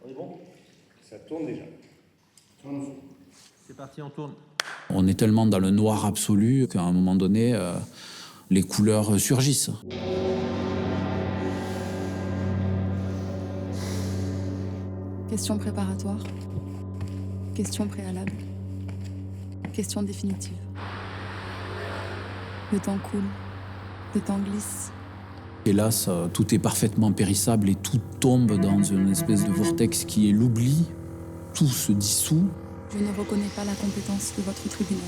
On est bon ? Ça tourne déjà. C'est parti, on tourne. On est tellement dans le noir absolu qu'à un moment donné, les couleurs surgissent. Question préparatoire. Question préalable. Question définitive. Le temps coule. Le temps glisse. Hélas, tout est parfaitement périssable et tout tombe dans une espèce de vortex qui est l'oubli. Tout se dissout. Je ne reconnais pas la compétence de votre tribunal.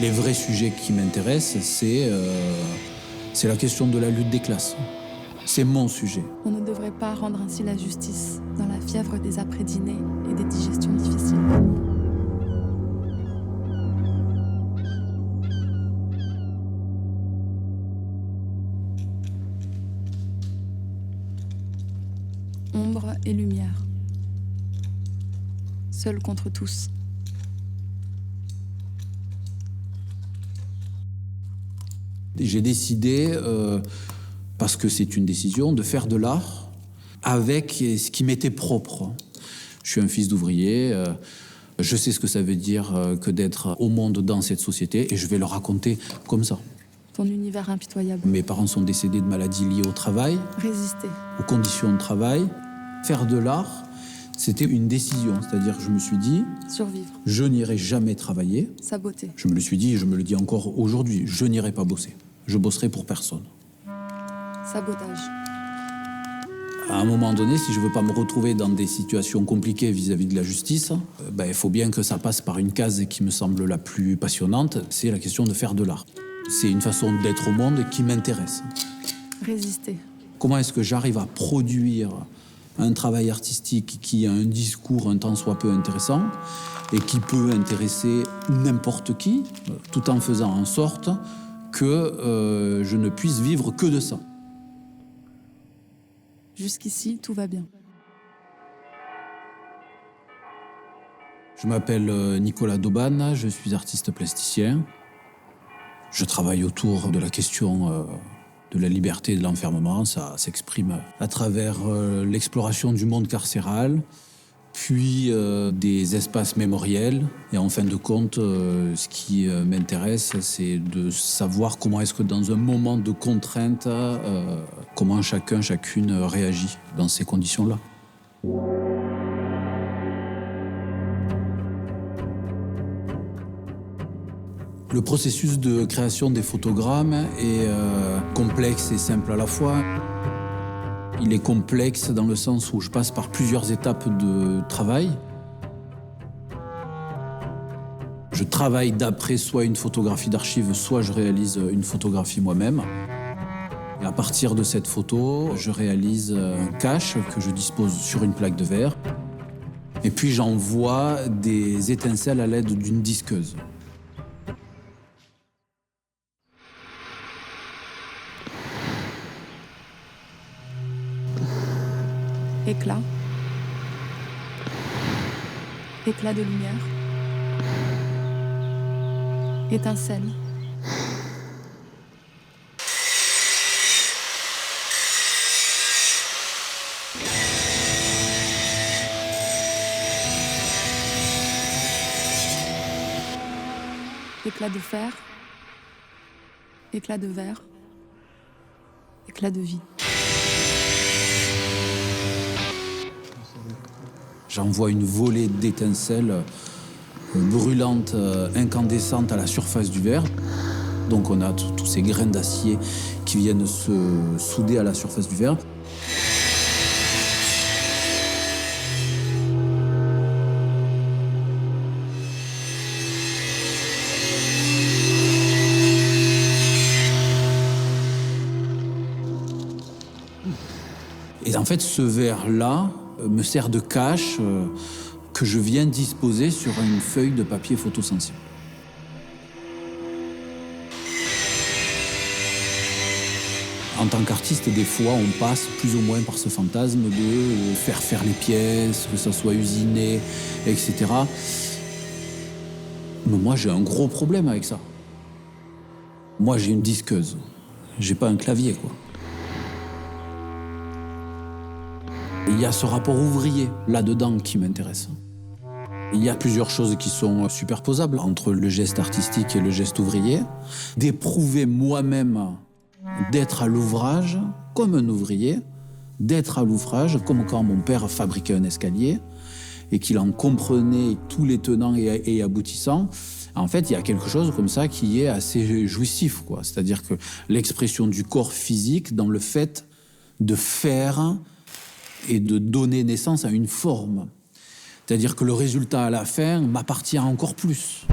Les vrais sujets qui m'intéressent, c'est la question de la lutte des classes. C'est mon sujet. On ne devrait pas rendre ainsi la justice dans la fièvre des après-dîners et des digestions difficiles. Ombre et lumière. Seul contre tous. J'ai décidé, parce que c'est une décision, de faire de l'art avec ce qui m'était propre. Je suis un fils d'ouvrier, je sais ce que ça veut dire que d'être au monde dans cette société et je vais le raconter comme ça. Ton univers impitoyable. Mes parents sont décédés de maladies liées au travail, Résister. aux conditions de travail. Faire de l'art, c'était une décision. C'est-à-dire que je me suis dit, Survivre. je n'irai jamais travailler. Saboter. Je me le suis dit et je me le dis encore aujourd'hui, je n'irai pas bosser. Je bosserai pour personne. Sabotage. À un moment donné, si je veux pas me retrouver dans des situations compliquées vis-à-vis de la justice, il faut bien que ça passe par une case qui me semble la plus passionnante, c'est la question de faire de l'art. C'est une façon d'être au monde qui m'intéresse. Résister. Comment est-ce que j'arrive à produire un travail artistique qui a un discours un tant soit peu intéressant et qui peut intéresser n'importe qui, tout en faisant en sorte que je ne puisse vivre que de ça. Jusqu'ici, tout va bien. Je m'appelle Nicolas Dauban, je suis artiste plasticien. Je travaille autour de la question de la liberté et de l'enfermement. Ça s'exprime à travers l'exploration du monde carcéral, puis des espaces mémoriels. Et en fin de compte, ce qui m'intéresse, c'est de savoir comment est-ce que dans un moment de contrainte, comment chacun, chacune réagit dans ces conditions-là. Le processus de création des photogrammes est complexe et simple à la fois. Il est complexe dans le sens où je passe par plusieurs étapes de travail. Je travaille d'après soit une photographie d'archive, soit je réalise une photographie moi-même. Et à partir de cette photo, je réalise un cache que je dispose sur une plaque de verre. Et puis j'envoie des étincelles à l'aide d'une disqueuse. Éclat. Éclat de lumière. Étincelle. Éclat de fer. Éclat de verre. Éclat de vie. J'envoie une volée d'étincelles brûlantes, incandescentes à la surface du verre. Donc on a tous ces grains d'acier qui viennent se souder à la surface du verre. Et en fait, ce verre-là me sert de cache que je viens disposer sur une feuille de papier photosensible. En tant qu'artiste, des fois, on passe plus ou moins par ce fantasme de faire les pièces, que ça soit usiné, etc. Mais moi, j'ai un gros problème avec ça. Moi, j'ai une disqueuse. J'ai pas un clavier, quoi. Il y a ce rapport ouvrier là-dedans qui m'intéresse. Il y a plusieurs choses qui sont superposables entre le geste artistique et le geste ouvrier. D'éprouver moi-même d'être à l'ouvrage comme un ouvrier, d'être à l'ouvrage comme quand mon père fabriquait un escalier et qu'il en comprenait tous les tenants et aboutissants. En fait, il y a quelque chose comme ça qui est assez jouissif, quoi. C'est-à-dire que l'expression du corps physique dans le fait de faire et de donner naissance à une forme. C'est-à-dire que le résultat à la fin m'appartient encore plus.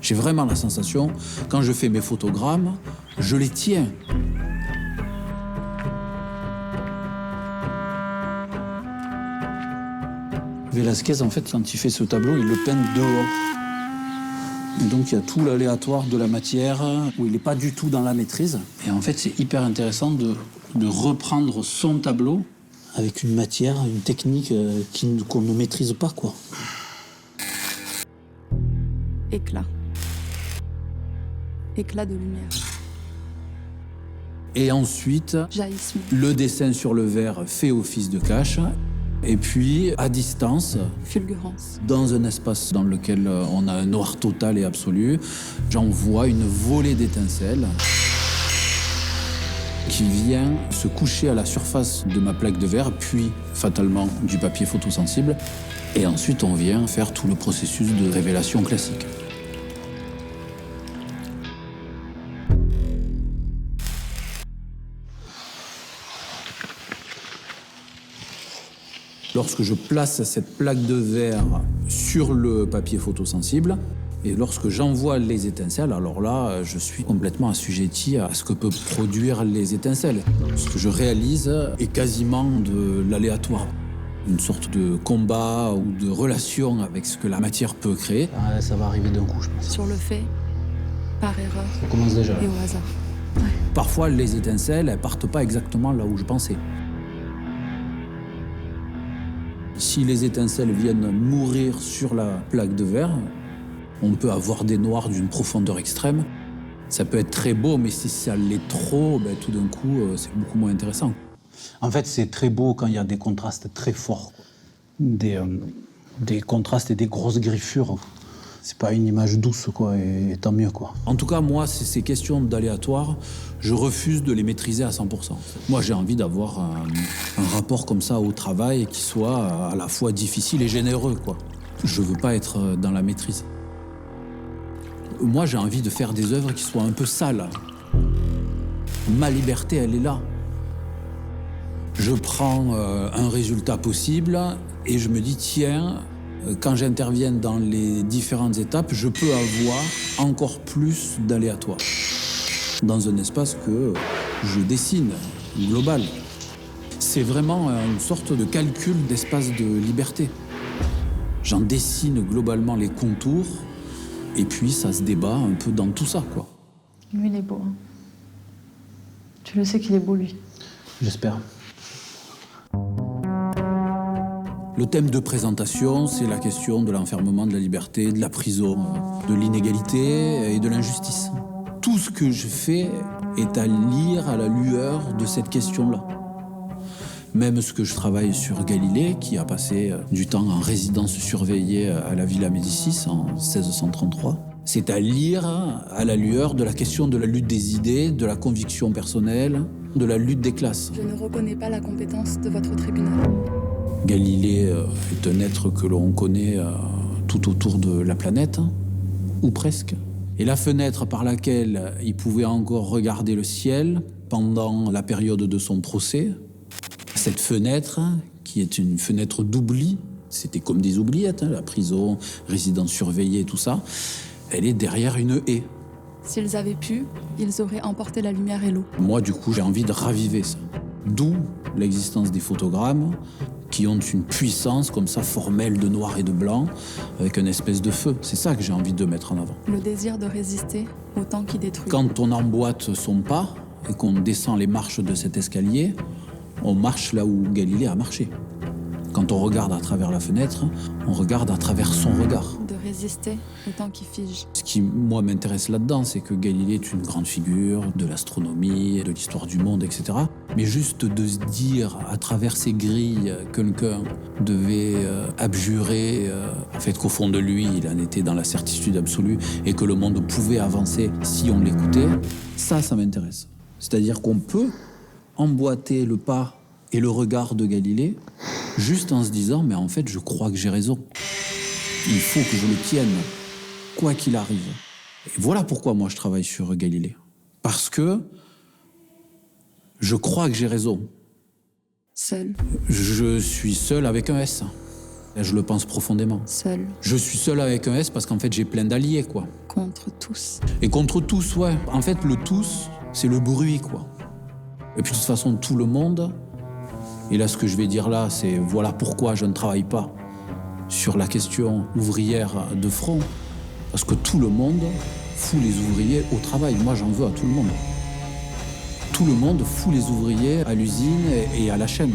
J'ai vraiment la sensation, quand je fais mes photogrammes, je les tiens. Velázquez, en fait, quand il fait ce tableau, il le peint dehors. Et donc, il y a tout l'aléatoire de la matière, où il n'est pas du tout dans la maîtrise. Et en fait, c'est hyper intéressant de reprendre son tableau avec une matière, une technique qu'on ne maîtrise pas, quoi. Éclat. Éclat de lumière. Et ensuite, Jaillissement. le dessin sur le verre fait office de cache. Et puis, à distance, Fulgurance. dans un espace dans lequel on a un noir total et absolu, j'en vois une volée d'étincelles qui vient se coucher à la surface de ma plaque de verre, puis fatalement du papier photosensible. Et ensuite, on vient faire tout le processus de révélation classique. Lorsque je place cette plaque de verre sur le papier photosensible, et lorsque j'envoie les étincelles, alors là, je suis complètement assujetti à ce que peuvent produire les étincelles. Ce que je réalise est quasiment de l'aléatoire. Une sorte de combat ou de relation avec ce que la matière peut créer. Ah, ça va arriver d'un coup, je pense. Sur le fait, par erreur Ça commence déjà. et au hasard. Parfois, les étincelles, elles partent pas exactement là où je pensais. Si les étincelles viennent mourir sur la plaque de verre, on peut avoir des noirs d'une profondeur extrême. Ça peut être très beau, mais si ça l'est trop, ben, tout d'un coup, c'est beaucoup moins intéressant. En fait, c'est très beau quand il y a des contrastes très forts. Des contrastes et des grosses griffures. C'est pas une image douce, quoi, et tant mieux, quoi. En tout cas, moi, ces questions d'aléatoire, je refuse de les maîtriser à 100%. Moi, j'ai envie d'avoir un rapport comme ça au travail qui soit à la fois difficile et généreux, quoi. Je veux pas être dans la maîtrise. Moi, j'ai envie de faire des œuvres qui soient un peu sales. Ma liberté, elle est là. Je prends un résultat possible et je me dis, tiens, quand j'interviens dans les différentes étapes, je peux avoir encore plus d'aléatoire dans un espace que je dessine, global. C'est vraiment une sorte de calcul d'espace de liberté. J'en dessine globalement les contours et puis ça se débat un peu dans tout ça, quoi. Lui, il est beau. Hein. Tu le sais qu'il est beau, lui. J'espère. Le thème de présentation, c'est la question de l'enfermement, de la liberté, de la prison, de l'inégalité et de l'injustice. Tout ce que je fais est à lire à la lueur de cette question-là. Même ce que je travaille sur Galilée, qui a passé du temps en résidence surveillée à la Villa Médicis en 1633, c'est à lire à la lueur de la question de la lutte des idées, de la conviction personnelle, de la lutte des classes. Je ne reconnais pas la compétence de votre tribunal. Galilée est un être que l'on connaît tout autour de la planète, ou presque. Et la fenêtre par laquelle il pouvait encore regarder le ciel pendant la période de son procès, cette fenêtre, qui est une fenêtre d'oubli, c'était comme des oubliettes, la prison, résidence surveillée, tout ça, elle est derrière une haie. S'ils avaient pu, ils auraient emporté la lumière et l'eau. Moi, du coup, j'ai envie de raviver ça. D'où l'existence des photogrammes, qui ont une puissance comme ça, formelle de noir et de blanc, avec une espèce de feu. C'est ça que j'ai envie de mettre en avant. Le désir de résister au temps qui détruit. Quand on emboîte son pas et qu'on descend les marches de cet escalier, on marche là où Galilée a marché. Quand on regarde à travers la fenêtre, on regarde à travers son regard. De résister au temps qui fige. Ce qui, moi, m'intéresse là-dedans, c'est que Galilée est une grande figure de l'astronomie, de l'histoire du monde, etc. Mais juste de se dire, à travers ces grilles, quelqu'un devait abjurer, en fait, qu'au fond de lui, il en était dans la certitude absolue et que le monde pouvait avancer si on l'écoutait, ça m'intéresse. C'est-à-dire qu'on peut emboîter le pas et le regard de Galilée juste en se disant, mais en fait, je crois que j'ai raison. Il faut que je le tienne, quoi qu'il arrive. Et voilà pourquoi moi je travaille sur Galilée. Parce que je crois que j'ai raison. Seul. Je suis seul avec un S. Je le pense profondément. Seul. Je suis seul avec un S parce qu'en fait j'ai plein d'alliés, quoi. Contre tous. Et contre tous, ouais. En fait, le tous, c'est le bruit, quoi. Et puis de toute façon, tout le monde, et là ce que je vais dire là, c'est voilà pourquoi je ne travaille pas sur la question ouvrière de front. Parce que tout le monde fout les ouvriers au travail. Moi, j'en veux à tout le monde. Tout le monde fout les ouvriers à l'usine et à la chaîne.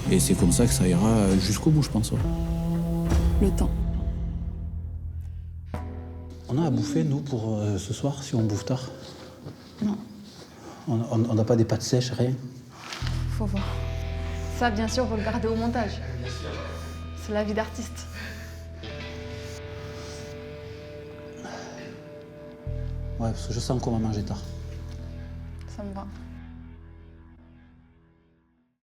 Et c'est comme ça que ça ira jusqu'au bout, je pense. Le temps. On a à bouffer, nous, pour ce soir, si on bouffe tard? Non, On n'a pas des pâtes sèches, rien? faut voir. Ça, bien sûr, vous le gardez au montage. C'est la vie d'artiste. Ouais, parce que je sens qu'on va manger tard. Ça me va.